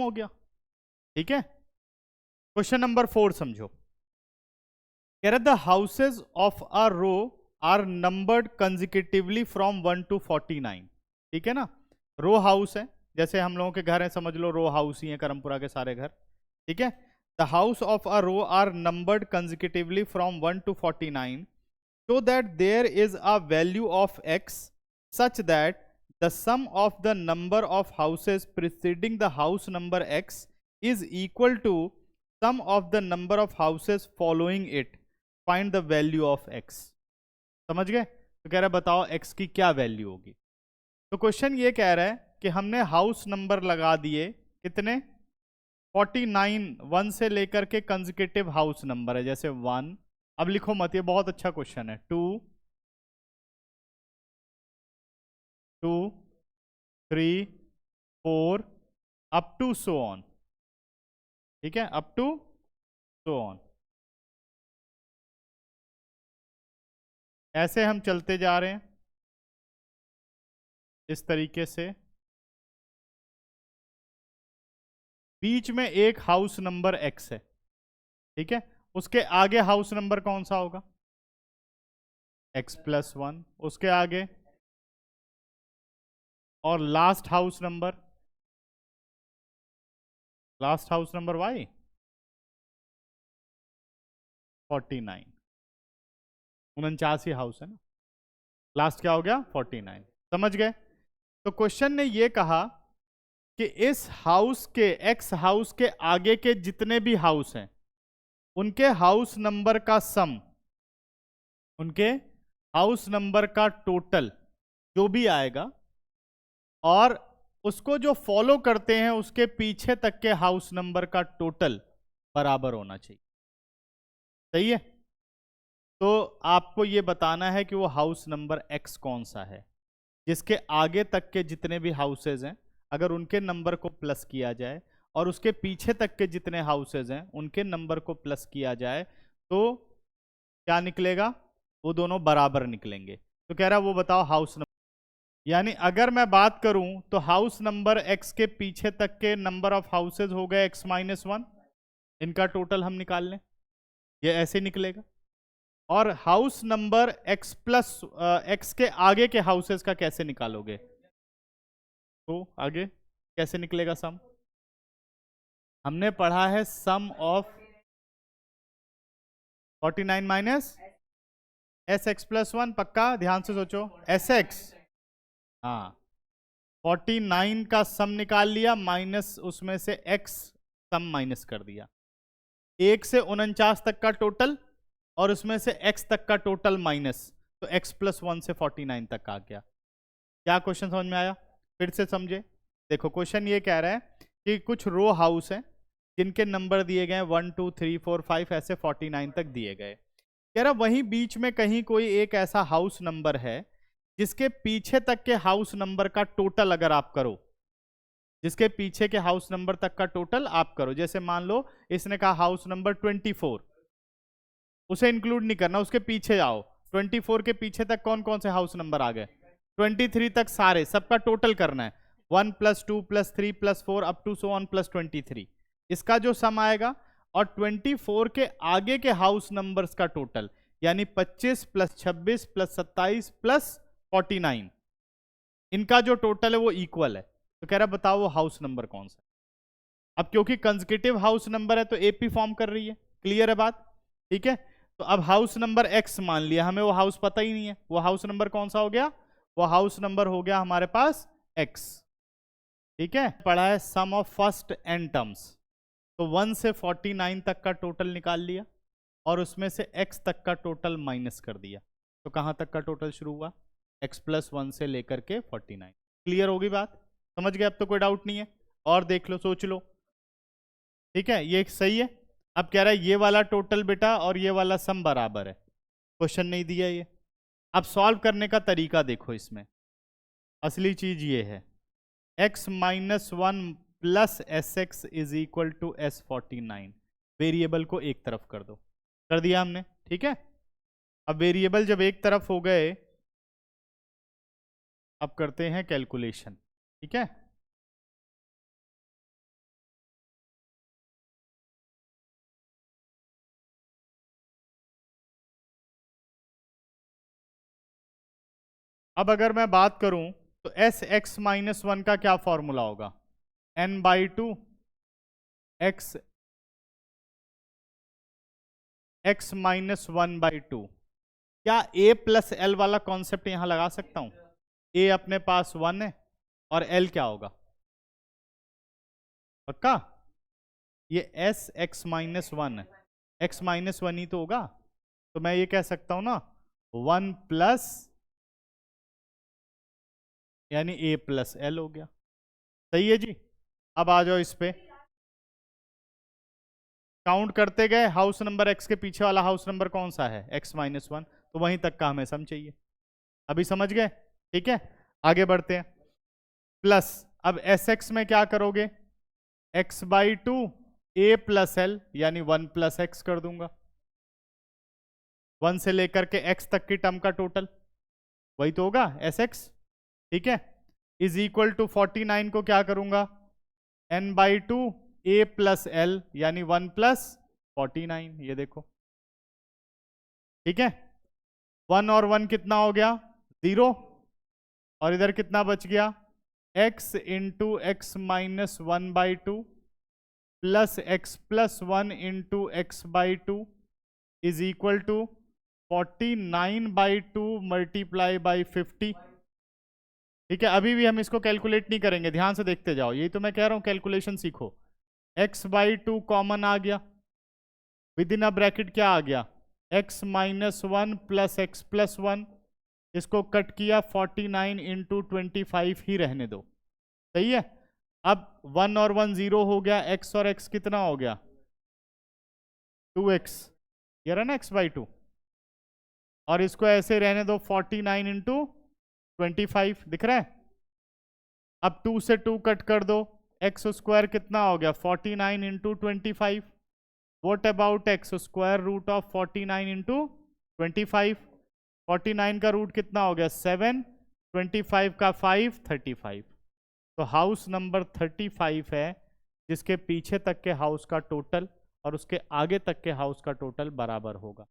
हो गया। ठीक है, क्वेश्चन नंबर 4 समझो। कह रहा the houses of a row are numbered consecutively from 1 to 49। ठीक है ना, रो हाउस है, जैसे हम लोगों के घर है, समझ लो रो हाउस ही है करमपुरा के सारे घर। ठीक है, the house of a row are numbered consecutively from 1 to 49 so that there is a value of x such that the sum of the number of houses preceding the house number x is equal to sum of the number of houses following it, find the value of x। समझ गए? तो कह रहा है बताओ x की क्या value होगी। तो क्वेश्चन ये कह रहा है कि हमने हाउस नंबर लगा दिए कितने, 49, 1 से लेकर के कंसेक्यूटिव हाउस नंबर है, जैसे 1, अब लिखो मत, ये बहुत अच्छा क्वेश्चन है, 2, 2, 3, 4 अप टू सो ऑन। ठीक है, अप टू सो ऑन, ऐसे हम चलते जा रहे हैं इस तरीके से। बीच में एक हाउस नंबर x है। ठीक है, उसके आगे हाउस नंबर कौन सा होगा, x+1, उसके आगे, और last house number y 49, 49 house है ना, लास्ट क्या हो गया 49। समझ गए? तो क्वेश्चन ने ये कहा कि इस हाउस के, एक्स हाउस के आगे के जितने भी हाउस हैं उनके हाउस नंबर का सम, उनके हाउस नंबर का टोटल जो भी आएगा, और उसको जो फॉलो करते हैं उसके पीछे तक के हाउस नंबर का टोटल बराबर होना चाहिए। सही है? तो आपको ये बताना है कि वो हाउस नंबर x कौन सा है, जिसके आगे तक के जितने भी हाउसेज हैं अगर उनके नंबर को प्लस किया जाए और उसके पीछे तक के जितने हाउसेज हैं उनके नंबर को प्लस किया जाए तो क्या निकलेगा, वो दोनों बराबर निकलेंगे। तो कह रहा है वो बताओ हाउस नंबर, यानी अगर मैं बात करूं तो हाउस नंबर x के पीछे तक के नंबर ऑफ हाउसेज हो गए x-1, इनका टोटल हम निकाल लें, ये ऐसे निकलेगा। और हाउस नंबर x के आगे के हाउसेस का कैसे निकालोगे, तो आगे कैसे निकलेगा सम, हमने पढ़ा है सम ऑफ 49 माइनस sx+1, पक्का ध्यान से सोचो, sx, हाँ 49 का सम निकाल लिया माइनस उसमें से x सम माइनस कर दिया, 1 से 49 तक का टोटल और उसमें से x तक का टोटल माइनस, तो x+1 से 49 तक आ गया। क्या क्वेश्चन समझ में आया? फिर से समझे, देखो क्वेश्चन ये कह रहा है कि कुछ रो हाउस हैं जिनके नंबर दिए गए 1, 2, 3, 4, 5 ऐसे 49 तक दिए गए। कह रहा वहीं बीच में कहीं कोई एक ऐसा हाउस नंबर है जिसके पीछे तक के हाउस नंबर का टोटल अगर आप करो, जिसके पीछे के हाउस नंबर तक का टोटल आप करो, जैसे मान लो इसने कहा हाउस नंबर 24, उसे इंक्लूड नहीं करना, उसके पीछे आओ, 24 के पीछे तक कौन कौन से हाउस नंबर आ गए, 23 तक सारे, सबका टोटल करना है, 1 + 2 + 3 + 4 up to so on plus 23, इसका जो सम आएगा, और 24 के आगे के हाउस नंबर्स का टोटल, यानी 25 + 26 + 27 + 49, इनका जो टोटल है वो इक्वल है। तो कह रहा बताओ वो हाउस नंबर कौन सा। अब क्योंकि कंसेक्यूटिव हाउस नंबर है तो एपी फॉर्म कर रही है, क्लियर है बात? ठीक है, तो अब हाउस नंबर x मान लिया, हमें वो हाउस पता ही नहीं है, वो हाउस नंबर कौन सा हो गया, वो हाउस नंबर हो गया हमारे पास x। ठीक है, पढ़ा है सम ऑफ फर्स्ट n टर्म्स, तो 1 से 49 तक का टोटल निकाल लिया और उसमें से x तक का टोटल माइनस कर दिया, तो कहां तक का टोटल शुरू हुआ, x+1 से लेकर के 49। क्लियर होगी बात? समझ गए? अब तो कोई डाउट नहीं है, और देख लो, सोच लो। ठीक है, ये सही है। अब कह रहा है ये वाला टोटल बेटा और ये वाला सम बराबर है, क्वेश्चन नहीं दिया ये। अब सॉल्व करने का तरीका देखो, इसमें असली चीज ये है, x-1 + sx is equal to s49, variable को एक तरफ कर दो, कर दिया हमने। ठीक है, अब वेरिएबल जब एक तरफ हो गए, अब करते हैं कैलकुलेशन। ठीक है, अब अगर मैं बात करूं तो एस एक्स माइनस वन का क्या फॉर्मूला होगा, n by two x x minus one by two. क्या ए प्लस एल वाला कॉन्सेप्ट यहां लगा सकता हूं? ए अपने पास वन है और एल क्या होगा, पक्का? ये एस एक्स माइनस वन है, एक्स माइनस वन ही तो होगा, तो मैं ये कह सकता हूं ना वन प्लस यानी ए प्लस एल हो गया। सही है जी। अब आ जाओ इस पे, काउंट करते गए, हाउस नंबर एक्स के पीछे वाला हाउस नंबर कौन सा है, एक्स माइनस वन, तो वहीं तक का हमें सम चाहिए। अभी समझ गए? ठीक है, आगे बढ़ते हैं। प्लस अब एस एक्स में क्या करोगे, x by two a plus l यानी वन प्लस एक्स कर दूंगा, वन से लेकर के एक्स तक की टर्म का टोटल, वही तो होगा एस एक्स। ठीक है, इज इक्वल टू 49 को क्या करूंगा, n by two a plus l यानी वन प्लस 49, ये देखो। ठीक है, वन और वन कितना हो गया, 0, और इधर कितना बच गया, x into x minus one by two plus x plus one into x by two is equal to 49 by two multiply by 50। ठीक है, अभी भी हम इसको कैलकुलेट नहीं करेंगे, ध्यान से देखते जाओ, यही तो मैं कह रहा हूं कैलकुलेशन सीखो। x बाई टू कॉमन आ गया, विद इन अ ब्रैकेट क्या आ गया, x minus one plus x plus one, इसको कट किया 49 इंटू 25 ही रहने दो। सही है, अब वन और वन 0 हो गया, x और x कितना हो गया 2x, ये रहा ना x बाई टू, और इसको ऐसे रहने दो 49 इंटू 25, दिख रहा है? अब 2 से 2 कट कर दो, एक्स स्क्वायर कितना हो गया 49 into 25, what about x square root of 49 into 25, 49 का रूट कितना हो गया 7, 25 का 5, 35। तो हाउस नंबर 35 है जिसके पीछे तक के हाउस का टोटल और उसके आगे तक के हाउस का टोटल बराबर होगा।